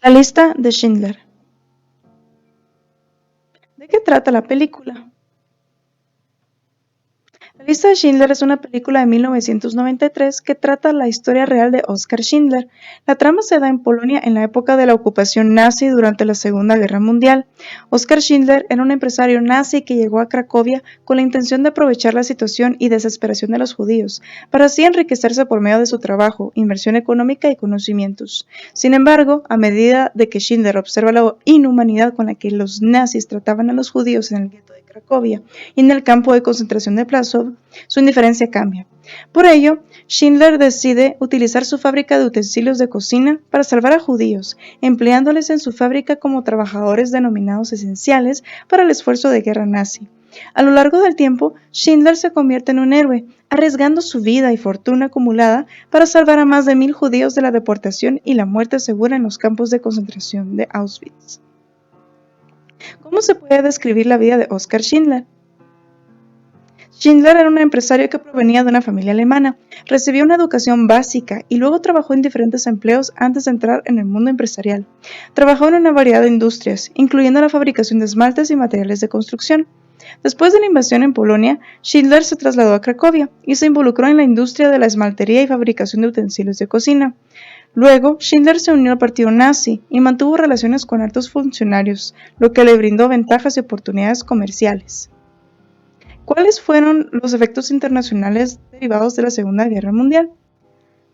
La lista de Schindler. ¿De qué trata la película? La lista de Schindler es una película de 1993 que trata la historia real de Oskar Schindler. La trama se da en Polonia en la época de la ocupación nazi durante la Segunda Guerra Mundial. Oskar Schindler era un empresario nazi que llegó a Cracovia con la intención de aprovechar la situación y desesperación de los judíos, para así enriquecerse por medio de su trabajo, inversión económica y conocimientos. Sin embargo, a medida de que Schindler observa la inhumanidad con la que los nazis trataban a los judíos en el gueto de Cracovia y en el campo de concentración de Plaszow, su indiferencia cambia. Por ello, Schindler decide utilizar su fábrica de utensilios de cocina para salvar a judíos, empleándoles en su fábrica como trabajadores denominados esenciales para el esfuerzo de guerra nazi. A lo largo del tiempo, Schindler se convierte en un héroe, arriesgando su vida y fortuna acumulada para salvar a más de 1000 judíos de la deportación y la muerte segura en los campos de concentración de Auschwitz. ¿Cómo se puede describir la vida de Oskar Schindler? Schindler era un empresario que provenía de una familia alemana, recibió una educación básica y luego trabajó en diferentes empleos antes de entrar en el mundo empresarial. Trabajó en una variedad de industrias, incluyendo la fabricación de esmaltes y materiales de construcción. Después de la invasión en Polonia, Schindler se trasladó a Cracovia y se involucró en la industria de la esmaltería y fabricación de utensilios de cocina. Luego, Schindler se unió al partido nazi y mantuvo relaciones con altos funcionarios, lo que le brindó ventajas y oportunidades comerciales. ¿Cuáles fueron los efectos internacionales derivados de la Segunda Guerra Mundial?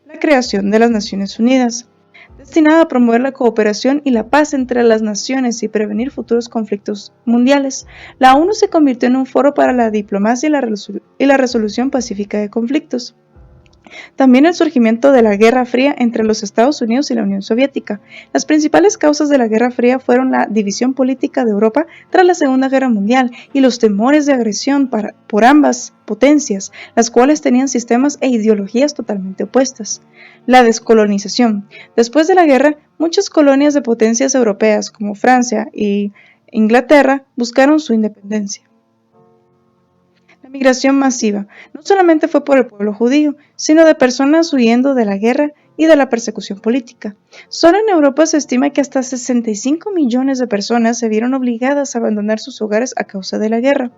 La creación de las Naciones Unidas, destinada a promover la cooperación y la paz entre las naciones y prevenir futuros conflictos mundiales. La ONU se convirtió en un foro para la diplomacia y la resolución pacífica de conflictos. También el surgimiento de la Guerra Fría entre los Estados Unidos y la Unión Soviética. Las principales causas de la Guerra Fría fueron la división política de Europa tras la Segunda Guerra Mundial y los temores de agresión por ambas potencias, las cuales tenían sistemas e ideologías totalmente opuestas. La descolonización. Después de la guerra, muchas colonias de potencias europeas como Francia y Inglaterra buscaron su independencia. La migración masiva no solamente fue por el pueblo judío, sino de personas huyendo de la guerra y de la persecución política. Solo en Europa se estima que hasta 65 millones de personas se vieron obligadas a abandonar sus hogares a causa de la guerra.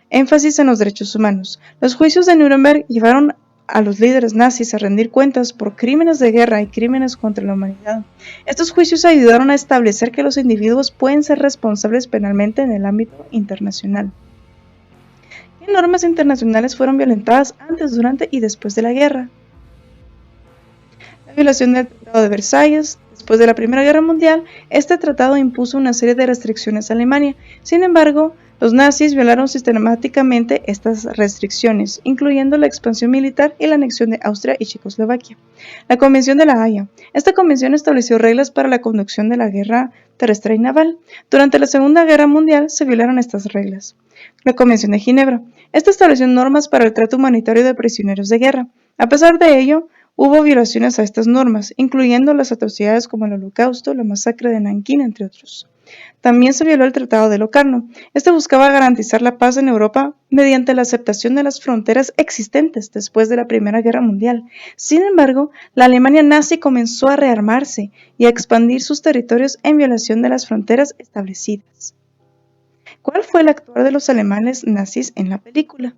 Énfasis en los derechos humanos. Los juicios de Nuremberg llevaron a los líderes nazis a rendir cuentas por crímenes de guerra y crímenes contra la humanidad. Estos juicios ayudaron a establecer que los individuos pueden ser responsables penalmente en el ámbito internacional. ¿Qué normas internacionales fueron violentadas antes, durante y después de la guerra? La violación del Tratado de Versalles. Después de la Primera Guerra Mundial, este tratado impuso una serie de restricciones a Alemania. Sin embargo, los nazis violaron sistemáticamente estas restricciones, incluyendo la expansión militar y la anexión de Austria y Checoslovaquia. La Convención de la Haya. Esta convención estableció reglas para la conducción de la guerra terrestre y naval. Durante la Segunda Guerra Mundial se violaron estas reglas. La Convención de Ginebra. Esta estableció normas para el trato humanitario de prisioneros de guerra. A pesar de ello, hubo violaciones a estas normas, incluyendo las atrocidades como el Holocausto, la masacre de Nankín, entre otros. También se violó el Tratado de Locarno. Este buscaba garantizar la paz en Europa mediante la aceptación de las fronteras existentes después de la Primera Guerra Mundial. Sin embargo, la Alemania nazi comenzó a rearmarse y a expandir sus territorios en violación de las fronteras establecidas. ¿Cuál fue el actuar de los alemanes nazis en la película?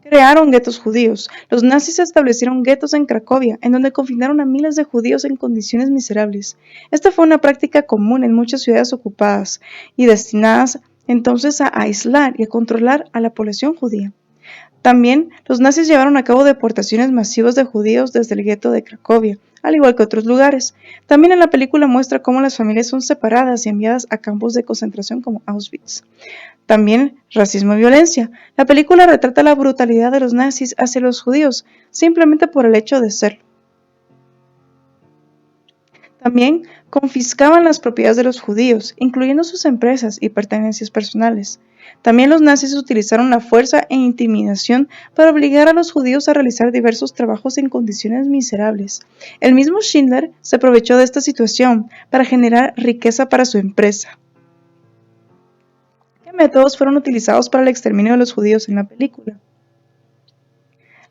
Crearon guetos judíos. Los nazis establecieron guetos en Cracovia, en donde confinaron a miles de judíos en condiciones miserables. Esta fue una práctica común en muchas ciudades ocupadas y destinadas entonces a aislar y a controlar a la población judía. También los nazis llevaron a cabo deportaciones masivas de judíos desde el gueto de Cracovia, al igual que otros lugares. También en la película muestra cómo las familias son separadas y enviadas a campos de concentración como Auschwitz. También racismo y violencia. La película retrata la brutalidad de los nazis hacia los judíos, simplemente por el hecho de serlo. También confiscaban las propiedades de los judíos, incluyendo sus empresas y pertenencias personales. También los nazis utilizaron la fuerza e intimidación para obligar a los judíos a realizar diversos trabajos en condiciones miserables. El mismo Schindler se aprovechó de esta situación para generar riqueza para su empresa. ¿Qué métodos fueron utilizados para el exterminio de los judíos en la película?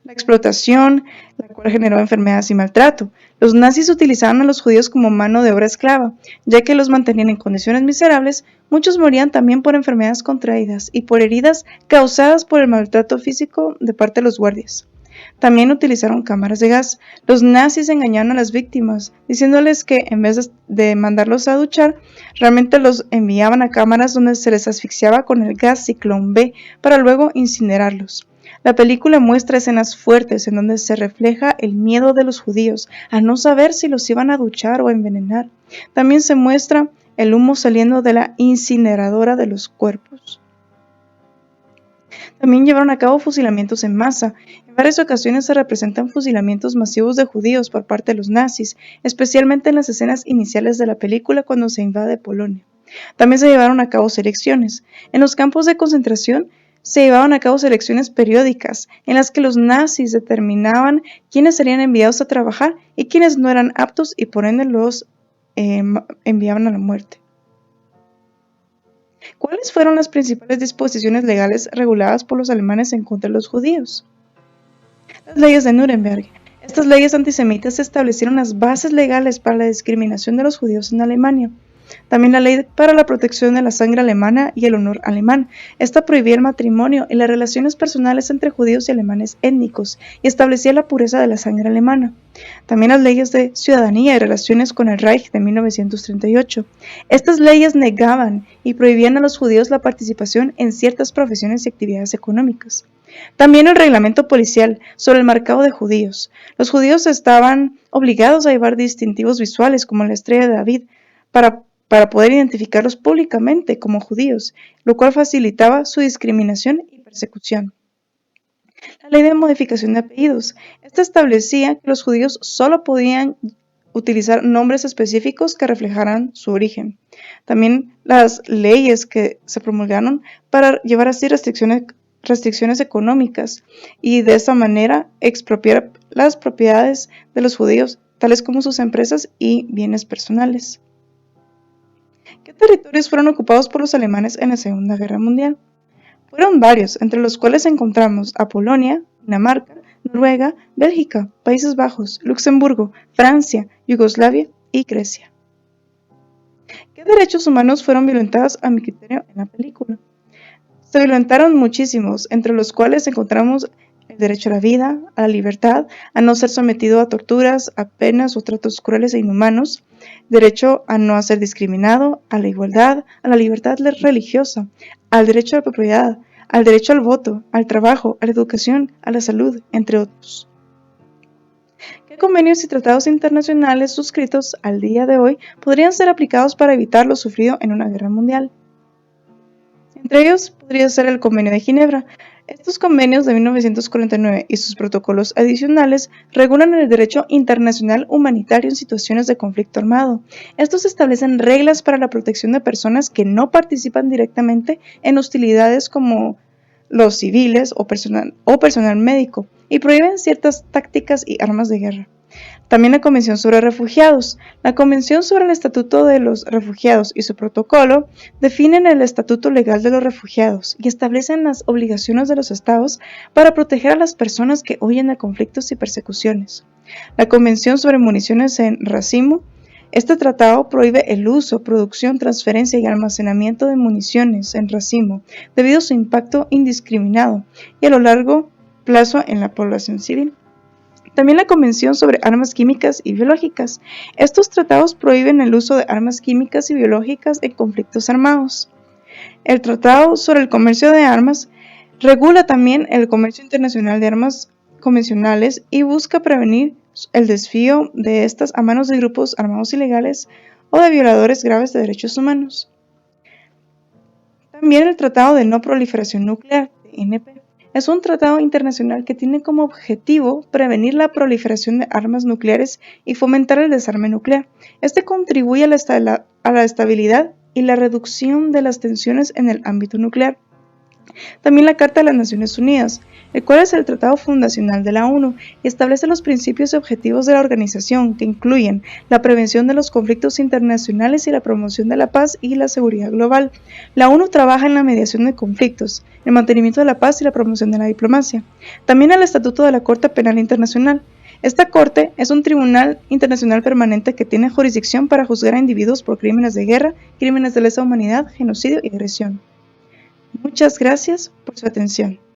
la explotación, la cual generó enfermedades y maltrato. Los nazis utilizaban a los judíos como mano de obra esclava, ya que los mantenían en condiciones miserables. Muchos morían también por enfermedades contraídas y por heridas causadas por el maltrato físico de parte de los guardias. También utilizaron cámaras de gas. Los nazis engañaron a las víctimas, diciéndoles que en vez de mandarlos a duchar, realmente los enviaban a cámaras donde se les asfixiaba con el gas Ciclón B para luego incinerarlos. La película muestra escenas fuertes en donde se refleja el miedo de los judíos a no saber si los iban a duchar o a envenenar. También se muestra el humo saliendo de la incineradora de los cuerpos. También llevaron a cabo fusilamientos en masa. En varias ocasiones se representan fusilamientos masivos de judíos por parte de los nazis, especialmente en las escenas iniciales de la película cuando se invade Polonia. También se llevaron a cabo selecciones. En los campos de concentración se llevaban a cabo selecciones periódicas en las que los nazis determinaban quiénes serían enviados a trabajar y quiénes no eran aptos y por ende los enviaban a la muerte. ¿Cuáles fueron las principales disposiciones legales reguladas por los alemanes en contra de los judíos? Las leyes de Nuremberg. Estas leyes antisemitas establecieron las bases legales para la discriminación de los judíos en Alemania. También la ley para la protección de la sangre alemana y el honor alemán. Esta prohibía el matrimonio y las relaciones personales entre judíos y alemanes étnicos y establecía la pureza de la sangre alemana. También las leyes de ciudadanía y relaciones con el Reich de 1938. Estas leyes negaban y prohibían a los judíos la participación en ciertas profesiones y actividades económicas. También el reglamento policial sobre el marcado de judíos. Los judíos estaban obligados a llevar distintivos visuales como la estrella de David para poder identificarlos públicamente como judíos, lo cual facilitaba su discriminación y persecución. La ley de modificación de apellidos. Esta establecía que los judíos solo podían utilizar nombres específicos que reflejaran su origen. También las leyes que se promulgaron para llevar así restricciones económicas y de esa manera expropiar las propiedades de los judíos, tales como sus empresas y bienes personales. ¿Qué territorios fueron ocupados por los alemanes en la Segunda Guerra Mundial? Fueron varios, entre los cuales encontramos a Polonia, Dinamarca, Noruega, Bélgica, Países Bajos, Luxemburgo, Francia, Yugoslavia y Grecia. ¿Qué derechos humanos fueron violentados a mi criterio en la película? Se violentaron muchísimos, entre los cuales encontramos el derecho a la vida, a la libertad, a no ser sometido a torturas, a penas o tratos crueles e inhumanos, derecho a no ser discriminado, a la igualdad, a la libertad religiosa, al derecho a la propiedad, al derecho al voto, al trabajo, a la educación, a la salud, entre otros. ¿Qué convenios y tratados internacionales suscritos al día de hoy podrían ser aplicados para evitar lo sufrido en una guerra mundial? Entre ellos podría ser el Convenio de Ginebra. Estos convenios de 1949 y sus protocolos adicionales regulan el derecho internacional humanitario en situaciones de conflicto armado. Estos establecen reglas para la protección de personas que no participan directamente en hostilidades como los civiles o personal médico y prohíben ciertas tácticas y armas de guerra. También la Convención sobre Refugiados. La Convención sobre el Estatuto de los Refugiados y su protocolo definen el estatuto legal de los refugiados y establecen las obligaciones de los estados para proteger a las personas que huyen de conflictos y persecuciones. La Convención sobre Municiones en Racimo. Este tratado prohíbe el uso, producción, transferencia y almacenamiento de municiones en racimo debido a su impacto indiscriminado y a lo largo plazo en la población civil. También la Convención sobre Armas Químicas y Biológicas. Estos tratados prohíben el uso de armas químicas y biológicas en conflictos armados. El Tratado sobre el Comercio de Armas regula también el comercio internacional de armas convencionales y busca prevenir el desvío de estas a manos de grupos armados ilegales o de violadores graves de derechos humanos. También el Tratado de No Proliferación Nuclear, TNP. Es un tratado internacional que tiene como objetivo prevenir la proliferación de armas nucleares y fomentar el desarme nuclear. Este contribuye a la estabilidad y la reducción de las tensiones en el ámbito nuclear. También la Carta de las Naciones Unidas, el cual es el tratado fundacional de la ONU y establece los principios y objetivos de la organización, que incluyen la prevención de los conflictos internacionales y la promoción de la paz y la seguridad global. La ONU trabaja en la mediación de conflictos, el mantenimiento de la paz y la promoción de la diplomacia. También el Estatuto de la Corte Penal Internacional. Esta Corte es un tribunal internacional permanente que tiene jurisdicción para juzgar a individuos por crímenes de guerra, crímenes de lesa humanidad, genocidio y agresión. Muchas gracias por su atención.